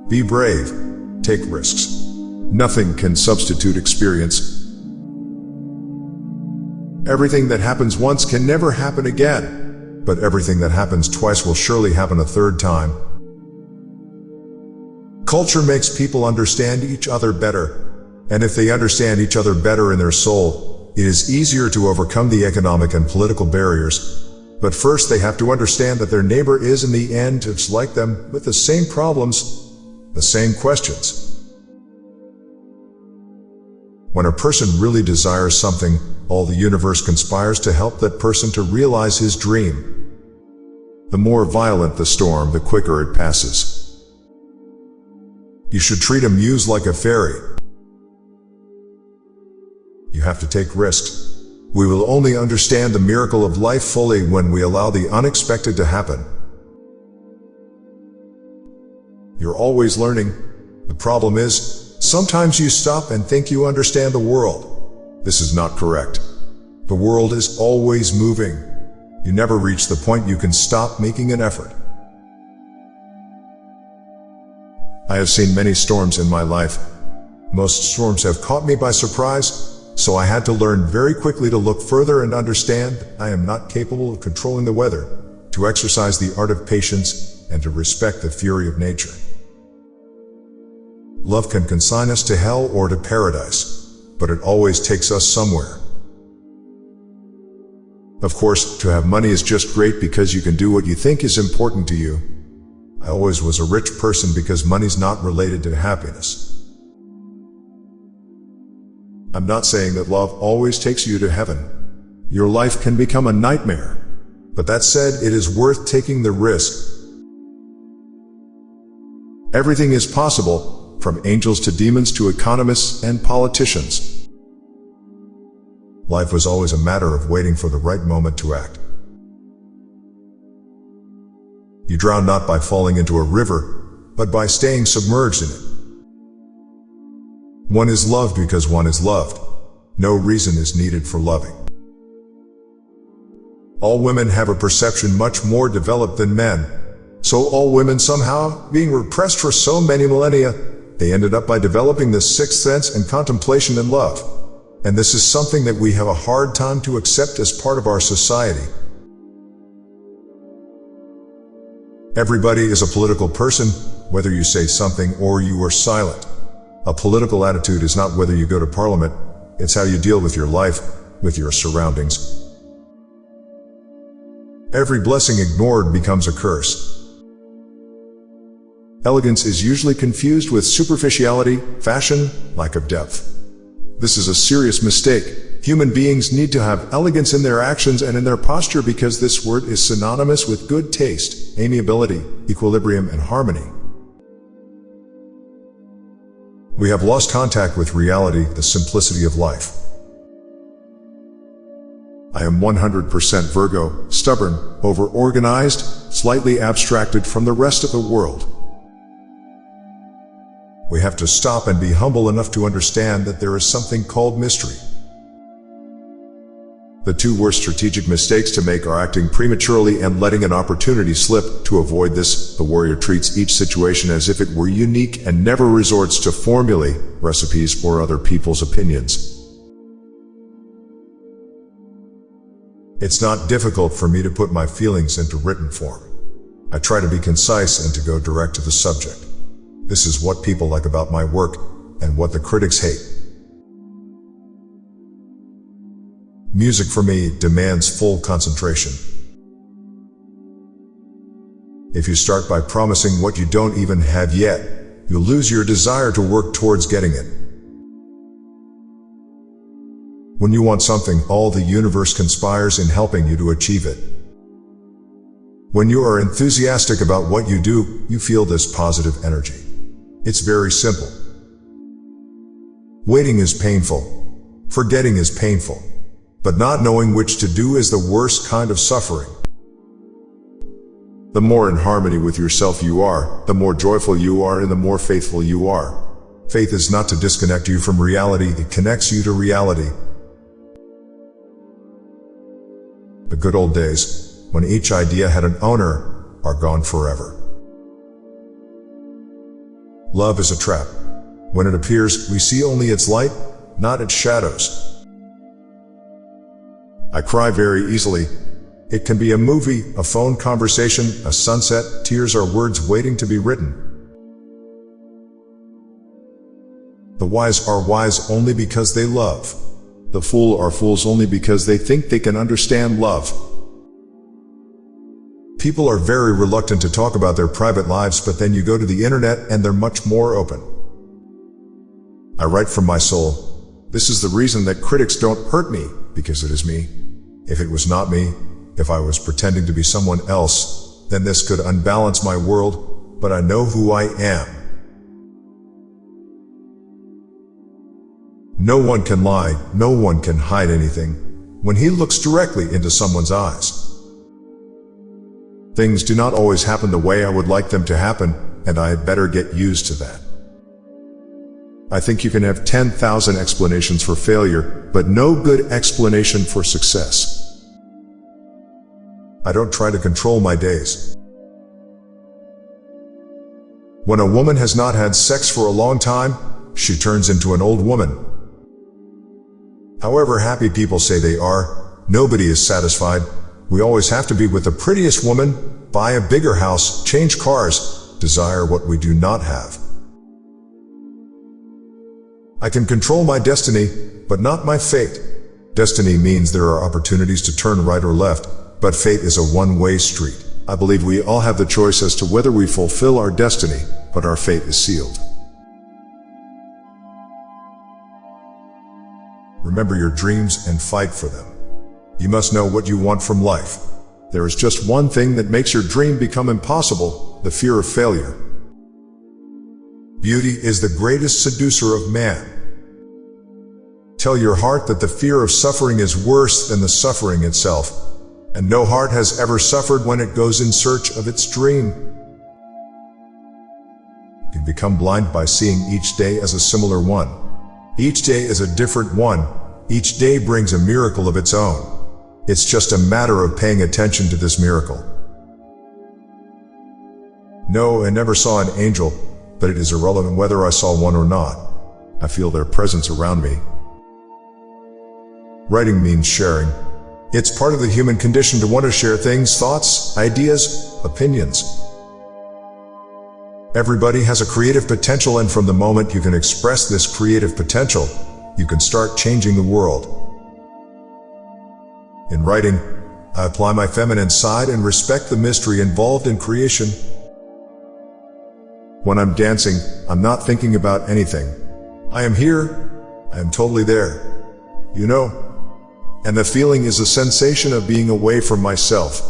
Be brave. Take risks. Nothing can substitute experience. Everything that happens once can never happen again, but everything that happens twice will surely happen a third time. Culture makes people understand each other better, and if they understand each other better in their soul, it is easier to overcome the economic and political barriers. But first they have to understand that their neighbor is in the end just like them, with the same problems, the same questions. When a person really desires something, all the universe conspires to help that person to realize his dream. The more violent the storm, the quicker it passes. You should treat a muse like a fairy. You have to take risks. We will only understand the miracle of life fully when we allow the unexpected to happen. You're always learning. The problem is, sometimes you stop and think you understand the world. This is not correct. The world is always moving. You never reach the point you can stop making an effort. I have seen many storms in my life. Most storms have caught me by surprise, so I had to learn very quickly to look further and understand I am not capable of controlling the weather, to exercise the art of patience, and to respect the fury of nature. Love can consign us to hell or to paradise, but it always takes us somewhere. Of course, to have money is just great because you can do what you think is important to you. I always was a rich person because money's not related to happiness. I'm not saying that love always takes you to heaven. Your life can become a nightmare. But that said, it is worth taking the risk. Everything is possible, from angels to demons to economists and politicians. Life was always a matter of waiting for the right moment to act. You drown not by falling into a river, but by staying submerged in it. One is loved because one is loved. No reason is needed for loving. All women have a perception much more developed than men. So all women somehow, being repressed for so many millennia, they ended up by developing this sixth sense and contemplation in love. And this is something that we have a hard time to accept as part of our society. Everybody is a political person, whether you say something or you are silent. A political attitude is not whether you go to parliament, it's how you deal with your life, with your surroundings. Every blessing ignored becomes a curse. Elegance is usually confused with superficiality, fashion, lack of depth. This is a serious mistake. Human beings need to have elegance in their actions and in their posture because this word is synonymous with good taste, amiability, equilibrium, and harmony. We have lost contact with reality, the simplicity of life. I am 100% Virgo, stubborn, over-organized, slightly abstracted from the rest of the world. We have to stop and be humble enough to understand that there is something called mystery. The two worst strategic mistakes to make are acting prematurely and letting an opportunity slip. To avoid this, the warrior treats each situation as if it were unique and never resorts to formulae, recipes, or other people's opinions. It's not difficult for me to put my feelings into written form. I try to be concise and to go direct to the subject. This is what people like about my work, and what the critics hate. Music for me demands full concentration. If you start by promising what you don't even have yet, you'll lose your desire to work towards getting it. When you want something, all the universe conspires in helping you to achieve it. When you are enthusiastic about what you do, you feel this positive energy. It's very simple. Waiting is painful. Forgetting is painful. But not knowing which to do is the worst kind of suffering. The more in harmony with yourself you are, the more joyful you are and the more faithful you are. Faith is not to disconnect you from reality, it connects you to reality. The good old days, when each idea had an owner, are gone forever. Love is a trap. When it appears, we see only its light, not its shadows. I cry very easily. It can be a movie, a phone conversation, a sunset. Tears are words waiting to be written. The wise are wise only because they love. The fool are fools only because they think they can understand love. People are very reluctant to talk about their private lives, but then you go to the internet and they're much more open. I write from my soul. This is the reason that critics don't hurt me, because it is me. If it was not me, if I was pretending to be someone else, then this could unbalance my world, but I know who I am. No one can lie, no one can hide anything when he looks directly into someone's eyes. Things do not always happen the way I would like them to happen, and I had better get used to that. I think you can have 10,000 explanations for failure, but no good explanation for success. I don't try to control my days. When a woman has not had sex for a long time, she turns into an old woman. However happy people say they are, nobody is satisfied. We always have to be with the prettiest woman, buy a bigger house, change cars, desire what we do not have. I can control my destiny, but not my fate. Destiny means there are opportunities to turn right or left, but fate is a one-way street. I believe we all have the choice as to whether we fulfill our destiny, but our fate is sealed. Remember your dreams and fight for them. You must know what you want from life. There is just one thing that makes your dream become impossible: the fear of failure. Beauty is the greatest seducer of man. Tell your heart that the fear of suffering is worse than the suffering itself, and no heart has ever suffered when it goes in search of its dream. You can become blind by seeing each day as a similar one. Each day is a different one. Each day brings a miracle of its own. It's just a matter of paying attention to this miracle. No, I never saw an angel, but it is irrelevant whether I saw one or not. I feel their presence around me. Writing means sharing. It's part of the human condition to want to share things, thoughts, ideas, opinions. Everybody has a creative potential, and from the moment you can express this creative potential, you can start changing the world. In writing, I apply my feminine side and respect the mystery involved in creation. When I'm dancing, I'm not thinking about anything. I am here. I am totally there. You know? And the feeling is a sensation of being away from myself.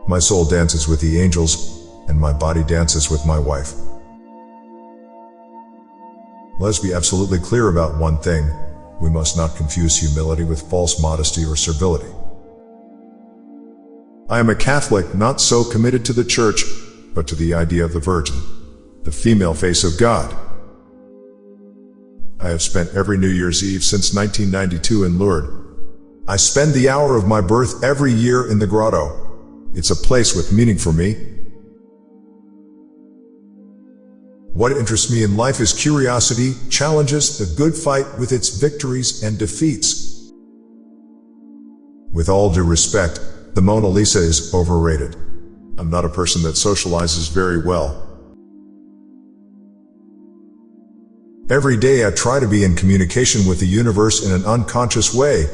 My soul dances with the angels, and my body dances with my wife. Let's be absolutely clear about one thing. We must not confuse humility with false modesty or servility. I am a Catholic, not so committed to the Church, but to the idea of the Virgin, the female face of God. I have spent every New Year's Eve since 1992 in Lourdes. I spend the hour of my birth every year in the grotto. It's a place with meaning for me. What interests me in life is curiosity, challenges, the good fight with its victories and defeats. With all due respect, the Mona Lisa is overrated. I'm not a person that socializes very well. Every day I try to be in communication with the universe in an unconscious way,